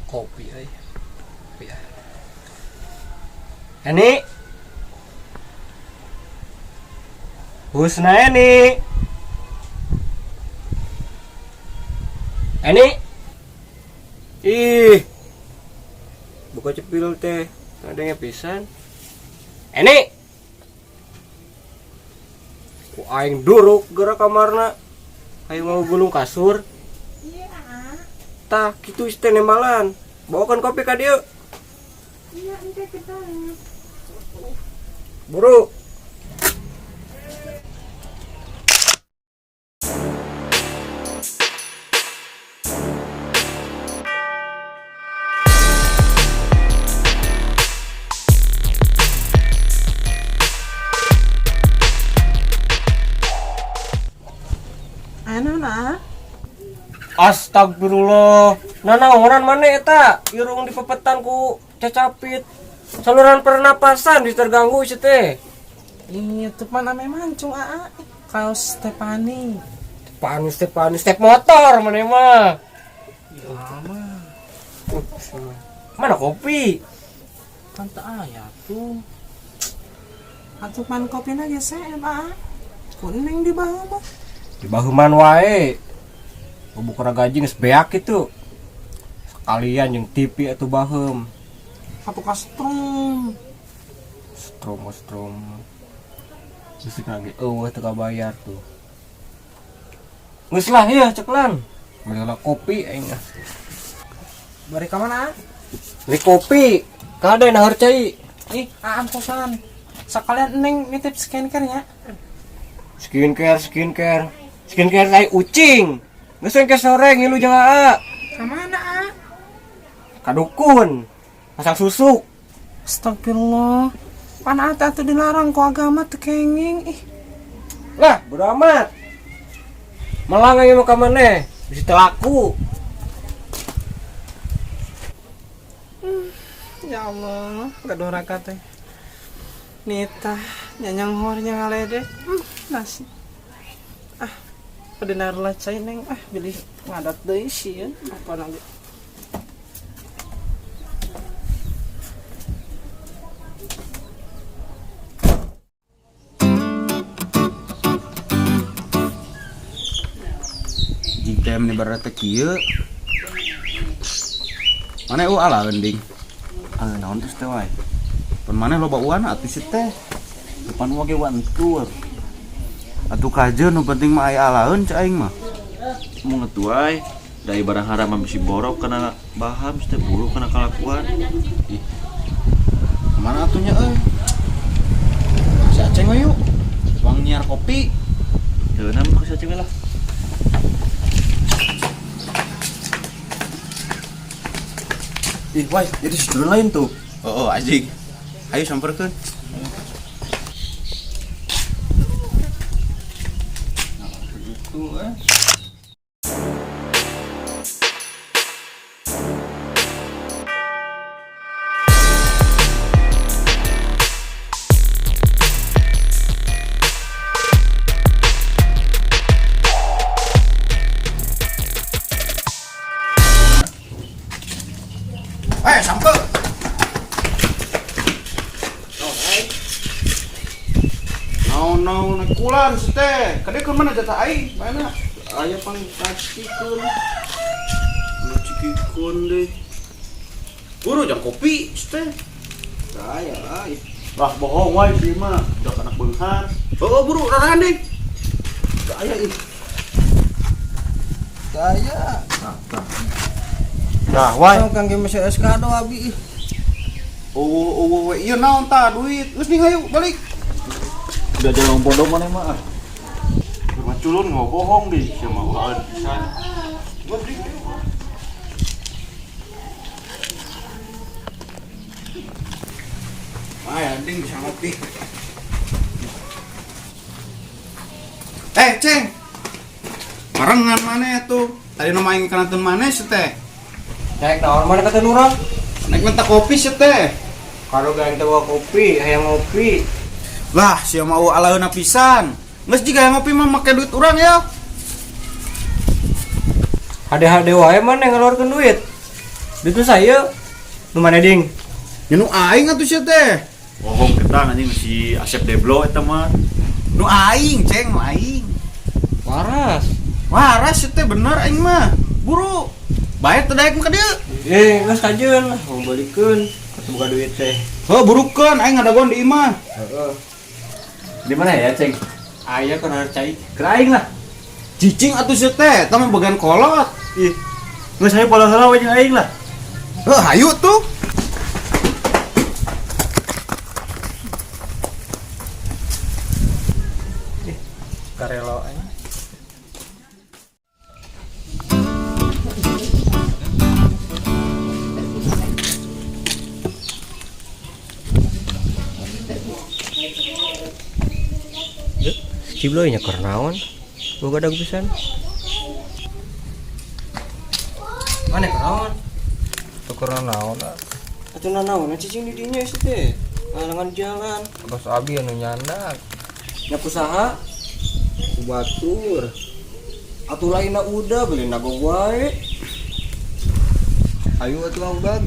kopi euy. Kopi ya. Ini Husna ini ih buka cepil teh adanya pisan ini ku aing duruk gerak kamarna aing mau gulung kasur Iya. tah kitu teh nembalan bawakan kopi ka dieu Iya, ente kita. buru. Anu nah. Astagfirullah. Nanaonan maneh eta? Irung dipepetan ku cacapit. Saluran pernapasan bisa terganggu ieu teh. Ini tuh mana memang mancung aa. Kaos Stefani. Stepani step motor maneh mah. Lama. Mana kopi? Tante ayah tuh. Atupan kopi na geser aa. Kuning di bawah mah. Di bahuman wae. Buku gaji geus beak itu. Sekalian jeung TV atuh baheum. Satu kastrum. Strom. Musik lagi eueuh teu kabayar tuh. Geus lah ieu ceklan. Belilah kopi aing. Bari ka mana? Beli kopi. Kada na harcai. Ih, aan kosan. Sekalian neng nitip skincare nya. Skincare saya ucing. Geus engke sore ngilu jeung aa. Ka mana aa? Kadukun. Pasang susu. Astagfirullah. Pan ata tuh dilarang ku agama teu kenging. Ih, Lah, bodo amat. Malang aja mau kamane, bisa laku. ya Allah, gaduh raka teh. Nita, nyanyang hornya ngaledek. Nasi. Ah, padinar lacai neng. Ah, bilih ngadat deui sieun. Apa lagi? Jika menyebar kieu mana ala gending naon terus teh wae pun mana loba uana atuh si teh depan wage wantur atuh kajeun nu penting mah aya alaeun cai aing mah mun ngeutu wae da barang haram mah bisi borok kana baham teh buruk kana kalakuan ih mana atunya euy si aceng we yuk wang nyiar kopi deunam ku si aceng lah. Ih, wah, jadi sidul lain tuh. Oh, anjing. Ayo samperkeun. Nah, begitu sampe. Naon kulan teh. Kadekeun mana jatah aing? Mana? Aya pang cikeun. Nu cikeun deui. Buru jang kopi teh. Aya ai. Lah bohong wae ieu mah, udah anak beunghar. Oh, buru rarahan deui. Aya ih. Aya. Nah, wae. Kang ge masih SK do abi. Oh, iya naon tah duit. Geus nih hayu balik. Udah jalan bodoh mana mah. Maculun nggak bohong deh, sama ulah pisan. Gua beli. Anjing bisa ngopi. Ceng. Barengan mana tuh? Tadi nama yang kanatun mana sih teh? Naik naon mana kata nurang? Naik minta kopi sih teh. Kalau gak tawa kopi, hayang ngopi. Lah, sia mau alaeuna pisan. Geus jiga hayang ngopi mah make duit urang ya. Hade-hade wae mana ngeluarkeun duit. Itu saya. Nu mana ding? Nu aing atuh sia teh. Bohong kita anjing si Asep Deblo eta mah. Nu aing, ceng, nu aing. Waras. Waras sia teh bener aing mah. Buru. Bae teh daek mah ka dieu. Geus kajeun, mau balikeun. Atuh buka duit teh. Heuh burukeun aing ngadagon di imah. Heeh. Di mana ya, ceng? Aya kana cai. Keraing lah. Cicing atuh sia teh, eta mah bagian kolot. Ih. Geus saya pola-pola we jeung aing lah. Heuh, hayu tuh. Karelo aing. Cibloy nya keur naon? Boga dag pisan. Mana keur naon? Tuker naon ah. Atuh naon cicing di dinya sih teh. Ngalangan jalan. Bos abi anu nyandak. Nyapu saha? Batur. Atuh lainna udah beli nagong wae. Ayo atuh udah.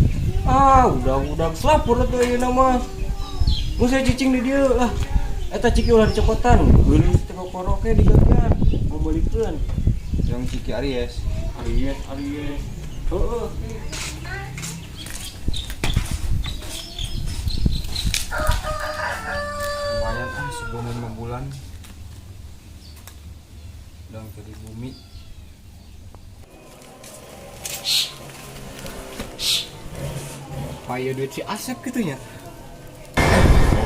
Udah selapur atuh ieu mah. Geus saya cicing di dieu lah. Eta ciki ulah dicopotan. Geuleuh teh koroke di gagan. Mau balikeun. Yang Ciki Aries. Aries. Heeh. Lumayan sebelum 5 bulan. Udah jadi bumi. Paya duit si Asep gitu nya.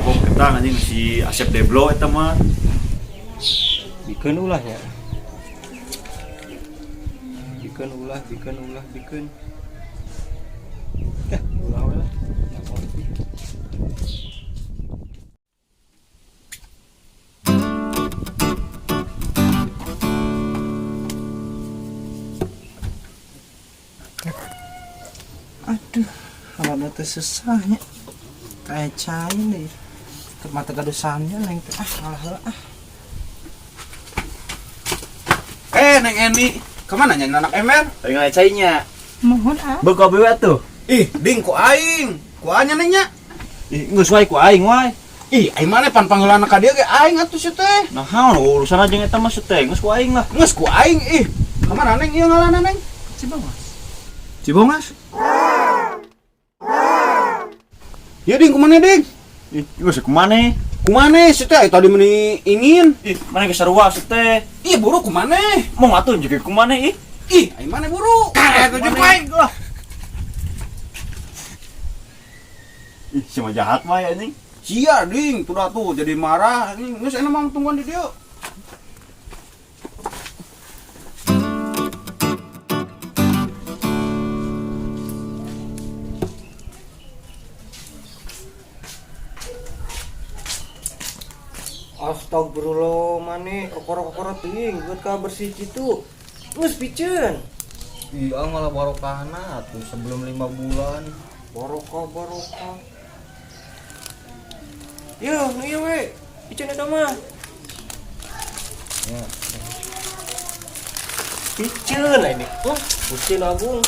Bohong kita anjing si Asep Deblo eta mah. Bikeun ulahnya. Bikeun ulah. Ulah we lah. Aduh, awalnya teh susahnya. Kayak cain deh. Mata gadusannya neng teh alah. Neng Eni, kemana nyanyi anak Emer? Aing ngacainya. Mohon ah. Beuka beue atuh. Ih, ding ku aing. Ku anya nengnya. Ih, geus wae ku aing wae. Ih, aing mah pan panggilan ka dieu ge aing atuh sia teh. Nah, urusan aja eta mah teh, geus ku aing lah. Geus ku aing ih. Kamana neng ieu ngaranna neng? Cibongas. Ya ding kumana ding? Ih, geus kumane? Kumana sih teh tadi meni ingin? Ih, mana geus sarua teh. Ih buru kumana? Mau atuh juga kumane ih. Ih, aing mana buru? Eta jeung aing lah. Ih, si mah jahat mah ya anjing. Sia ding, tuh tuh jadi marah. Ini geus enak mah tungguan di dieu. Astagfirullah, mane kokoro-kokoro teuing buat ka bersih kitu. Geus piceun. Iya malah barokahna tuh sebelum 5 bulan. Barokah. Yo, nu ieu we. Piceun eta mah. Ya. Piceun ini. Piceun agung.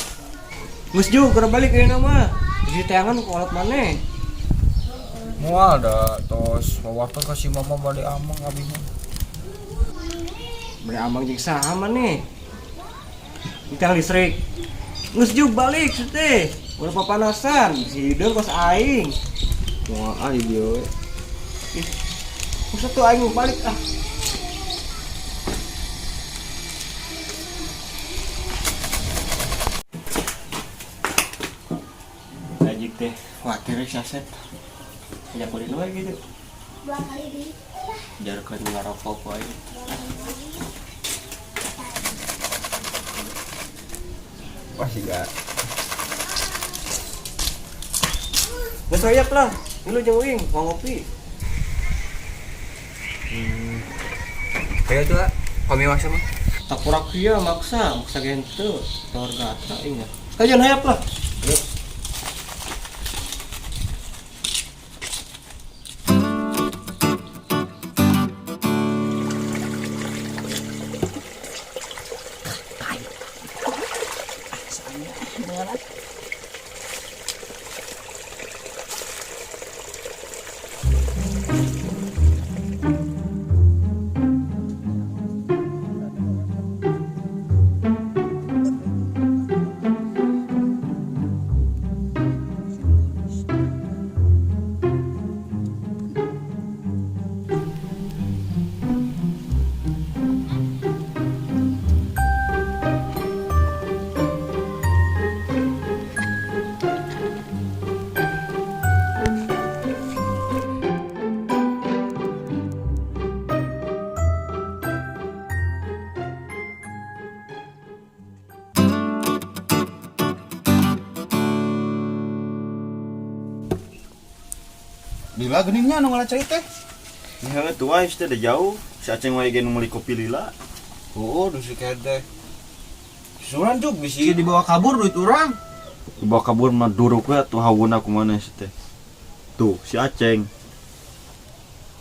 Geus juga balik ke mah. Di teangan kolot maneh. Mual dah tos waktu kasih mama balik amang abi mah. Bade amang jeung saha maneh? Tiang listrik. Geus juk balik teh. Udah papanasan, si hideung kos aing. Mual ah ieu. Masa tuh aing balik ah. Lagi teh, khawatir si Asep. Ya kulit wae gitu. Jar keur ngarokok wae. Wah siga. Geus hoyak lah. Lu jeung uing, mau ngopi. Kayak tuh kami maksa mah. Tak purak kieu maksa gente. Tor gatra ingat. Kajian hayap lah. Lila geningnya nu ngalacai teh. Ya tuh wae teh da jauh. Si Aceng wae ge nu meuli kopi lila. Oh, dusi kede. Suran juk bisi dibawa kabur duit urang. Dibawa kabur mah duruk we atuh haweuna kumaha si teh. Tuh si Aceng.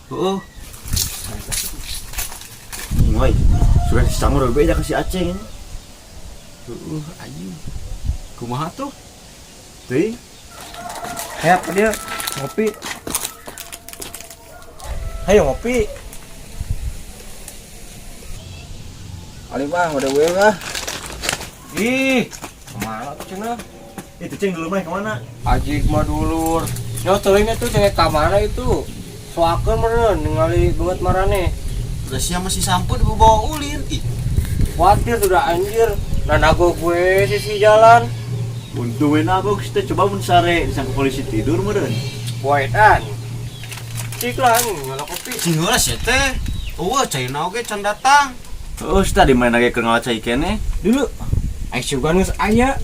Heeh. Woi, sudah disamur beda ke si Aceng. Anjing. Kumaha tuh? Teuing. Ya, apa dia? Ngopi. Ayo ngopi. Ali mah udah gue mah. Ih, kemana tuh Cina? Itu Ceng dulu mah kemana? Ajik mah dulur. Yo teuingnya tuh cengek ka mana itu? Soakeun meureun ningali banget marane. Udah siang masih sampo dibawa ulin. Ih, Khawatir sudah anjir. Nah nago gue sisi jalan. Untuk wena aku kita coba mun sare disangka polisi tidur meureun. Waitan. Cik lah nyala kopi. sing geus ya teh. Eueuh caina oge can datang. Oh, tadi main lagi ke ngalacai kene. Dulu. Ai sugan geus aya.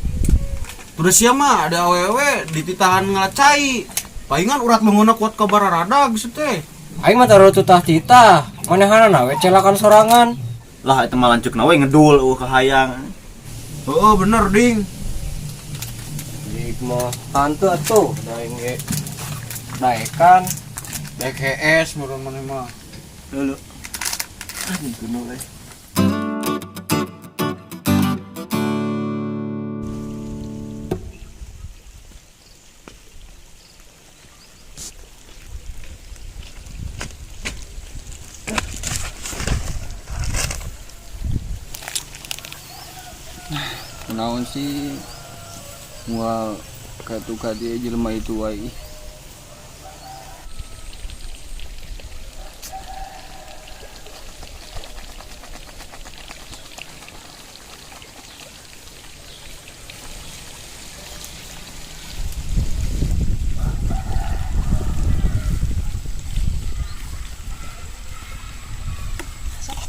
Udah siang mah ada awewe dititahan ngalacai. Palingan urat mengeuna kuat ke bararada geus teh. Aing mah taruh tutah titah. Manehana we celakan sorangan. Lah eta mah lanceukna we ngedul eueuh kahayang. Heeh, bener ding. Jik mah tante atuh daeng ge. Daekan. DKS menurut mana mah. Dulu. Anjing kuno we. Kunaon sih? Moal katuka dia jelema itu wae.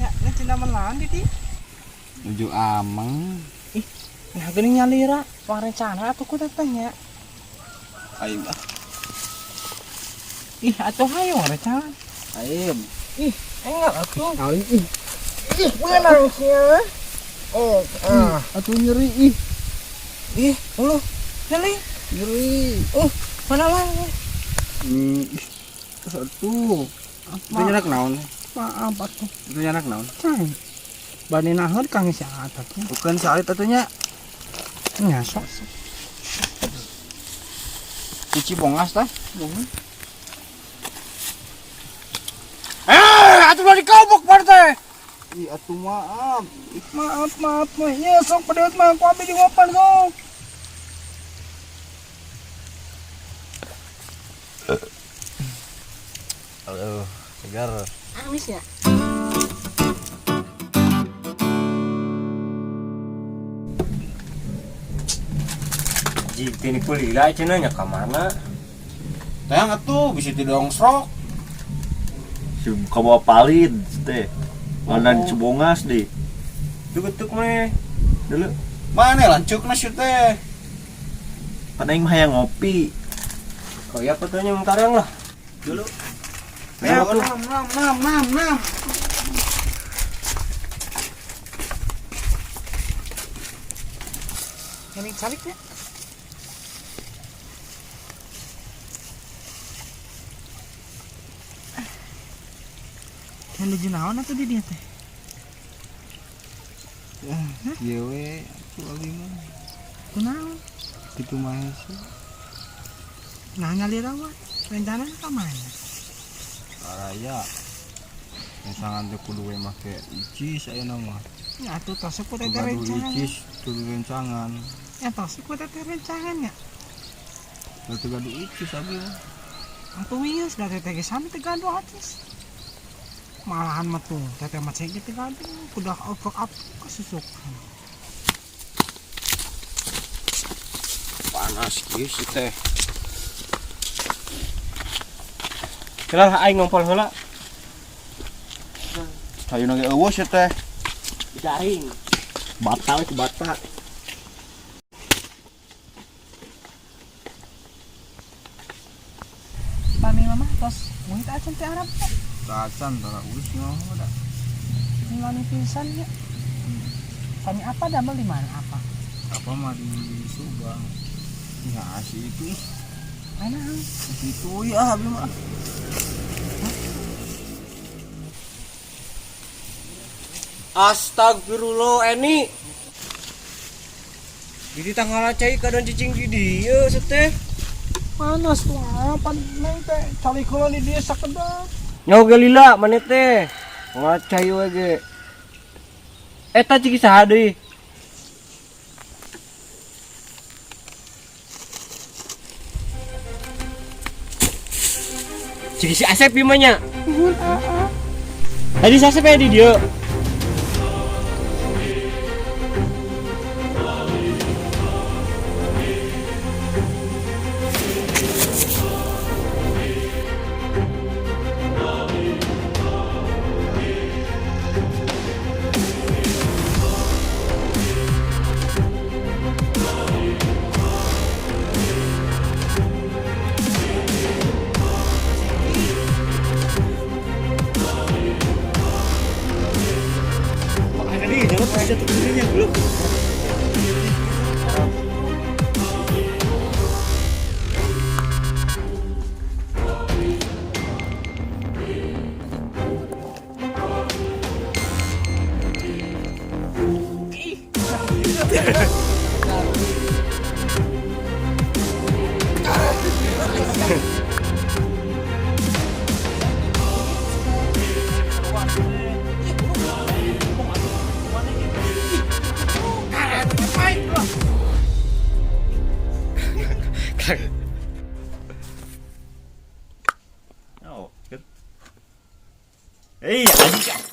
Ya, nanti naman lang di. Nuju amang. Nah, gini nyalira, rencana aku ku tanya. Aing ah. Ih, atuh hayo rencana. Aim. Enggak atuh. Ih, benar sih. Atuh nyeri ih. Lu, nyeri. Nyeri. Mana lah? Satu. Itu nyanak naon? Maaf atuh. Itu nyanak naon? Bani naon kang saat atuh. Bukan salit atunya. Nya sok. Cici bongas tah. Atuh udah dikobok partai. Ih, atuh maaf. Maaf mah. Ya sok pedeut mah aku ambil di ngopan sok. Halo, segar. Amis ya. Jik tini kulila cenah nya ka mana? Tayang atuh bisa didongsrok. Si buka bawa palit teh. Mana di Cibongas deh. Tutuk meh. Dulu. Mana lanceukna si teh? Kan aing mah hayang ngopi. Kau ya fotonya mentarang lah. Dulu. Ya, nam. Ini calik ya. Yang lucu naon atuh di dia teh? Ieu we atuh abi mah. Kunaon? Kitu mah sih. Nah ngalira wae. Rencana ka mana? Araya. Misalkan teh kudu we make icis ayeuna mah. Ya atuh tos ku teh Gaduh rencangan. icis kudu rencangan. Ya tos ku teh rencangan ya. Teu gaduh icis abi mah. Atuh wios da teh ge sami teh gaduh atis. Malahan mah tuh teteh mah cek teh gaduh kudah up kasusukan. Panas kieu si teh. Kenal aing ngompol heula. Hayuna ge eueuh si teh. Jaring. Batal ku bata. Mami mama tos muhit acan teh Arab teh. Tacan tara usnya ada. Ngilani pisan ya. Kami apa damel di mana apa? Apa mah di Subang. Ya asih itu. Mana? Itu ya habis mah. Astagfirullah Eni. Jadi tanggal cai kadang cicing di dia seteh. Panas tuh apa neng teh cali kula di dia sakedap. Nyawa gelila mana teh. Ngacai we. Eta ciki saha deui? Ciki si Asep gimana? Tadi si Asep ya di dia. Oh, hey, anjing.